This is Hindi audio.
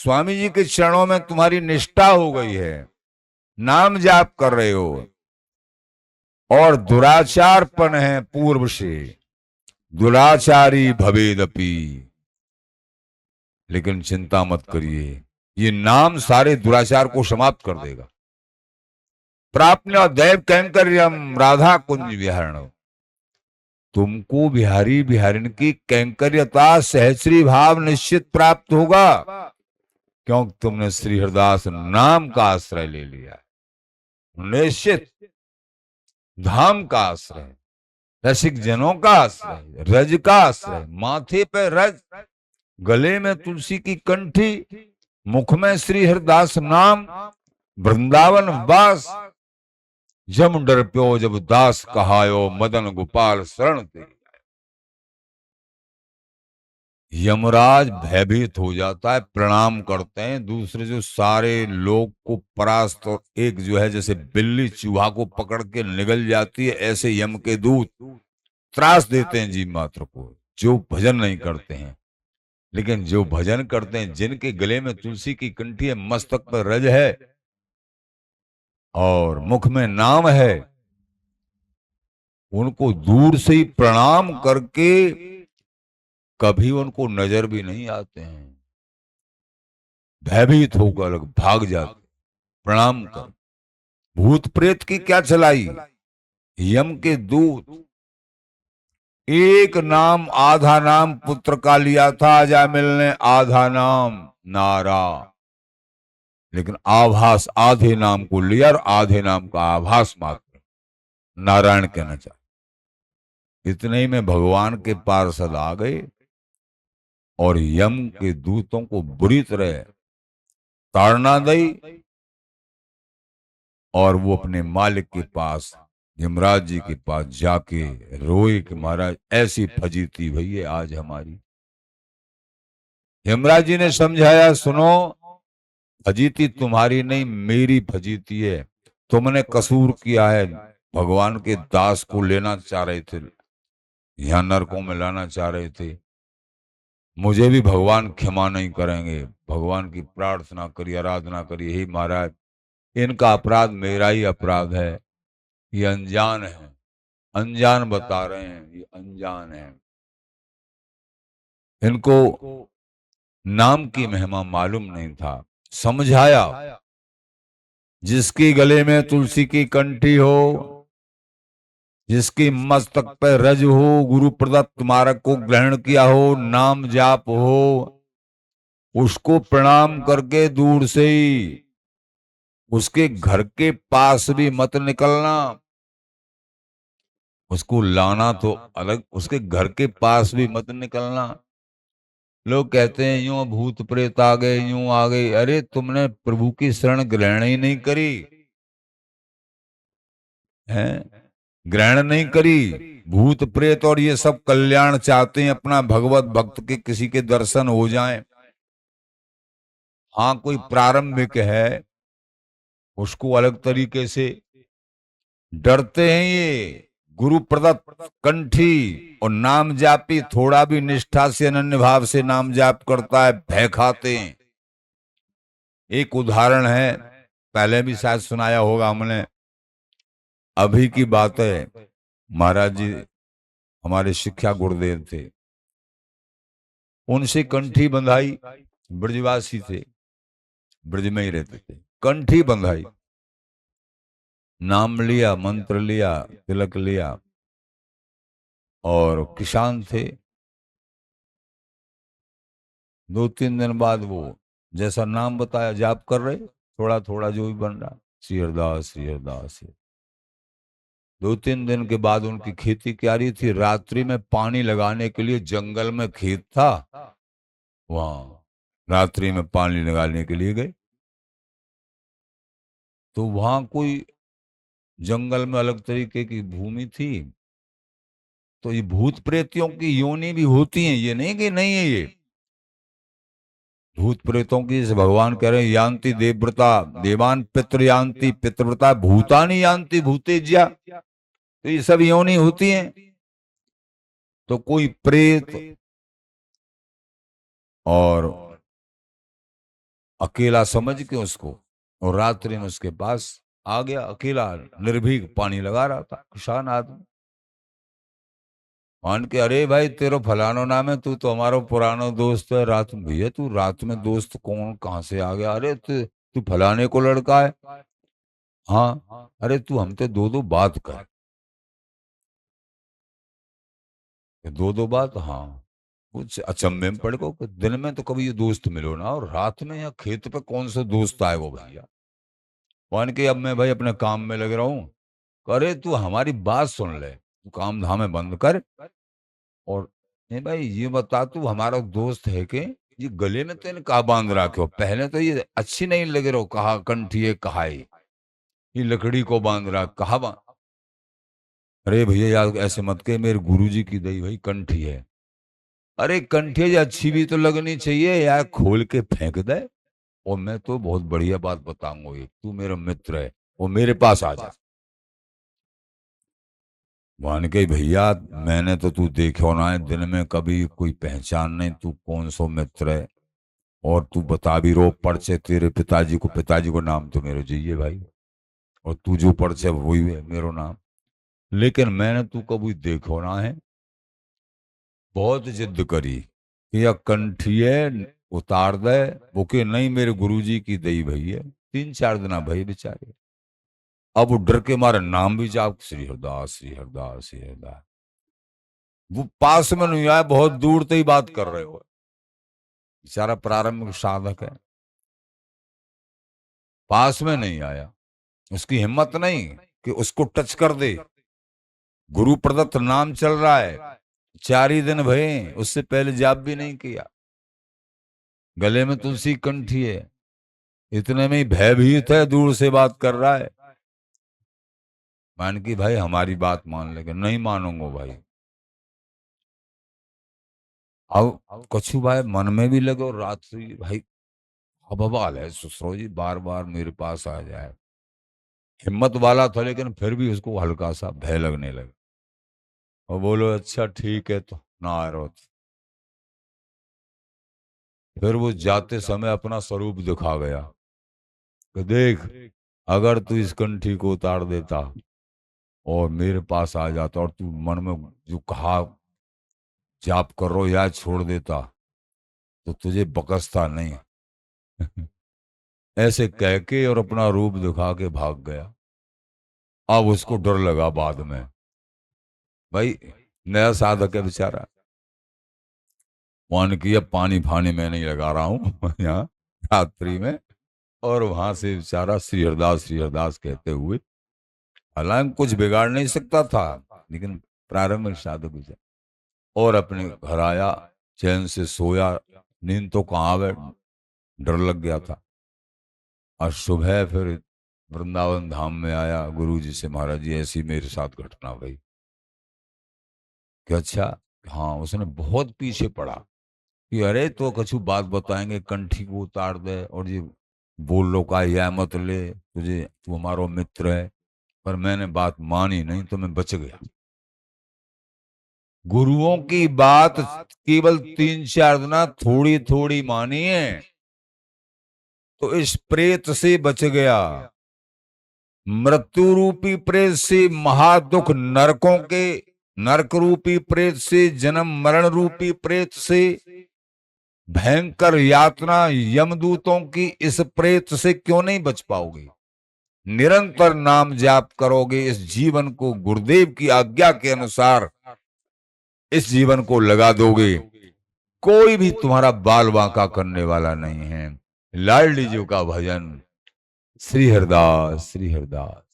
स्वामी जी के चरणों में तुम्हारी निष्ठा हो गई है, नाम जाप कर रहे हो, और दुराचारपन है पूर्व से, दुराचारी भवेदपि, लेकिन चिंता मत करिए, ये नाम सारे दुराचार को समाप्त कर देगा। प्राप्त दैव कैंकर्यम राधा कुंज विहरण, तुमको बिहारी बिहारिन की कैंकर्यता सहस्री भाव निश्चित प्राप्त होगा, क्योंकि तुमने श्री हरिदास नाम का आश्रय ले लिया। निश्चित धाम का आश्रय, रसिक जनों का आश्रय, रज का आश्रय, माथे पे रज, गले में तुलसी की कंठी, मुख में श्री हरिदास नाम, वृंदावन वास, जम डर प्यो जब दास कहायो, मदन गोपाल शरण ते। यमराज भयभीत हो जाता है, प्रणाम करते हैं, दूसरे जो सारे लोग को परास्त, और एक जो है जैसे बिल्ली चूहा को पकड़ के निगल जाती है, ऐसे यम के दूत त्रास देते हैं जीव मात्र को, जो भजन नहीं करते हैं। लेकिन जो भजन करते हैं, जिनके गले में तुलसी की कंठी है, मस्तक पर रज है और मुख में नाम है, उनको दूर से ही प्रणाम करके कभी उनको नजर भी नहीं आते हैं, भयभीत होकर भाग जाते, प्रणाम कर। भूत प्रेत की क्या चलाई, यम के दूत एक नाम आधा नाम पुत्र का लिया था अजामिल ने, आधा नाम नारा, लेकिन आभास आधे नाम को लिया और आधे नाम का आभास मात्र नारायण कहना चाहे। इतने ही में भगवान के पार्षद आ गए और यम के दूतों को बुरी तरह ताड़ना दी, और वो अपने मालिक के पास, यमराज जी के पास जाके रोए कि महाराज ऐसी फजीती भई है आज हमारी। यमराज जी ने समझाया, सुनो, फजीती तुम्हारी नहीं मेरी फजीती है, तुमने कसूर किया है, भगवान के दास को लेना चाह रहे थे, यहाँ नरकों में लाना चाह रहे थे, मुझे भी भगवान क्षमा नहीं करेंगे। भगवान की प्रार्थना करिए, आराधना करिए, हे महाराज इनका अपराध मेरा ही अपराध है, ये अनजान है, अनजान बता रहे हैं, ये अनजान है, इनको नाम की महिमा मालूम नहीं था। समझाया, जिसके गले में तुलसी की कंठी हो, जिसकी मस्तक पर रज हो, गुरु प्रदत्त मार्ग को ग्रहण किया हो, नाम जाप हो, उसको प्रणाम करके दूर से ही, उसके घर के पास भी मत निकलना, उसको लाना तो अलग, उसके घर के पास भी मत निकलना। लोग कहते हैं यूं भूत प्रेत आ गए, यूं आ गए, अरे तुमने प्रभु की शरण ग्रहण ही नहीं करी है, ग्रहण नहीं करी। भूत प्रेत और ये सब कल्याण चाहते हैं, अपना भगवत भक्त के किसी के दर्शन हो जाएं। हाँ, कोई प्रारंभिक है, उसको अलग तरीके से डरते हैं, ये गुरु प्रदत्त कंठी और नाम जापी थोड़ा भी निष्ठा से अनन्य भाव से नाम जाप करता है, भय खाते हैं। एक उदाहरण है, पहले भी शायद सुनाया होगा हमने, अभी की बात है, महाराज जी हमारे शिक्षा गुरुदेव थे, उनसे कंठी बंधाई, ब्रजवासी थे, ब्रज में ही रहते थे, कंठी बंधाई, नाम लिया, मंत्र लिया, तिलक लिया, और किसान थे। 2-3 दिन बाद वो जैसा नाम बताया जाप कर रहे, थोड़ा थोड़ा जो भी बन रहा, श्री हरदास श्री हरदास। 2-3 दिन के बाद उनकी खेती क्या रही थी, रात्रि में पानी लगाने के लिए जंगल में खेत था, वहां रात्रि में पानी लगाने के लिए गए, तो वहां कोई जंगल में अलग तरीके की भूमि थी, तो ये भूत प्रेतियों की योनि भी होती हैं, ये नहीं कि नहीं है, ये भूत प्रेतों की, जैसे भगवान कह रहे हैं, यान्ति देवव्रता देवान पितृ यान्ति पितृव्रता भूतानि यान्ति भूतेज्या, तो ये सब योनि होती हैं। तो कोई प्रेत और अकेला समझ के उसको, और रात्रि में उसके पास आ गया, अकेला निर्भीक पानी लगा रहा था, किसान आदमी। मान के, अरे भाई तेरो फलानो नाम है, तू तो हमारा पुराना दोस्त है। रात में, भैया तू रात में दोस्त कौन कहाँ से आ गया? अरे तू तू फलाने को लड़का है। हाँ, अरे तू हमसे दो दो बात कर। दो दो बात, हाँ। कुछ अचंभे में पड़ गो कि दिन में तो कभी ये दोस्त मिलो ना, और रात में या खेत पे कौन सा दोस्त आए वो भैया। मान के अब मैं भाई अपने काम में लग रहा हूँ। अरे तू हमारी बात सुन ले, तू काम धामे बंद कर, और नहीं भाई ये बता, तू हमारा दोस्त है के? ये गले में तेने कहा बांध रखे हो? पहले तो ये अच्छी नहीं लग रहा हो, कहा कंठी है, कहा ये लकड़ी को बांध रहा, कहा अरे भैया यार ऐसे मत के, मेरे गुरुजी की दई भाई कंठी है। अरे कंठी जी अच्छी भी तो लगनी चाहिए यार, खोल के फेंक दे। और मैं तो बहुत बढ़िया बात बताऊंगा, ये तू मेरा मित्र है, वो मेरे पास आ जा। मान के भैया, मैंने तो तू देखो ना है दिन में कभी, कोई पहचान नहीं, तू कौन सो मित्र है। और तू बता भी रो पर्चे तेरे पिताजी को नाम तो मेरे चाहिए भाई, और तू जो पर्चे वही है मेरो नाम। लेकिन मैंने तू कभी देखो ना है, बहुत जिद करी कि यह कंठिए उतार दे। वो के नहीं, मेरे गुरुजी की दई भई है। 3-4 दिन भाई बेचारे। अब वो डर के मारे नाम भी जाप, श्री हरदास श्री हरदास श्री हरदास। वो पास में नहीं आया, बहुत दूर से ही बात कर रहे हो। बेचारा प्रारंभिक साधक है, पास में नहीं आया। उसकी हिम्मत नहीं कि उसको टच कर दे। गुरु प्रदत्त नाम चल रहा है, 4 ही दिन भये, उससे पहले जाप भी नहीं किया। गले में तुलसी कंठी है, इतने में ही भयभीत है, दूर से बात कर रहा है। मान की भाई हमारी बात मान लेगा, नहीं मानूंगा भाई। अब कछु भाई मन में भी लगे, और रात से भाई बवाल है, ससुरो जी बार बार मेरे पास आ जाए। हिम्मत वाला था, लेकिन फिर भी उसको हल्का सा भय लगने लगा। और बोलो अच्छा ठीक है, तो ना आ रहा था। फिर वो जाते समय अपना स्वरूप दिखा गया कि देख, अगर तू इस कंठी को उतार देता और मेरे पास आ जाता, और तू मन में जो कहा जाप कर रो या छोड़ देता, तो तुझे बकसता नहीं। ऐसे कह के और अपना रूप दिखा के भाग गया। अब उसको डर लगा बाद में, भाई नया साधक है बेचारा। मान की अब पानी फानी में नहीं लगा रहा हूं यहाँ रात्रि में। और वहां से बेचारा श्री हरदास कहते हुए, हालांकि कुछ बिगाड़ नहीं सकता था, लेकिन प्रारंभिक साधक बेचारा। और अपने घर आया, चैन से सोया, नींद तो कहाँ आवे, डर लग गया था। और सुबह फिर वृंदावन धाम में आया, गुरु जी से, महाराज जी ऐसी मेरे साथ घटना भाई। कि अच्छा, हाँ। उसने बहुत पीछे पड़ा कि अरे तो कछु बात बताएंगे, कंठी को उतार दे, और ये बोल लो का यह मत ले, तुझे, तू हमारा मित्र है। पर मैंने बात मानी नहीं, तो मैं बच गया। गुरुओं की बात केवल 3-4 दिन थोड़ी थोड़ी मानी है, तो इस प्रेत से बच गया। मृत्यु रूपी प्रेत से, महादुख नरकों के नरक रूपी प्रेत से, जन्म मरण रूपी प्रेत से, भयंकर यातना यमदूतों की इस प्रेत से क्यों नहीं बच पाओगे? निरंतर नाम जाप करोगे, इस जीवन को गुरुदेव की आज्ञा के अनुसार इस जीवन को लगा दोगे, कोई भी तुम्हारा बाल बांका करने वाला नहीं है। लाडली जी का भजन, श्री हरदास श्री हरदास।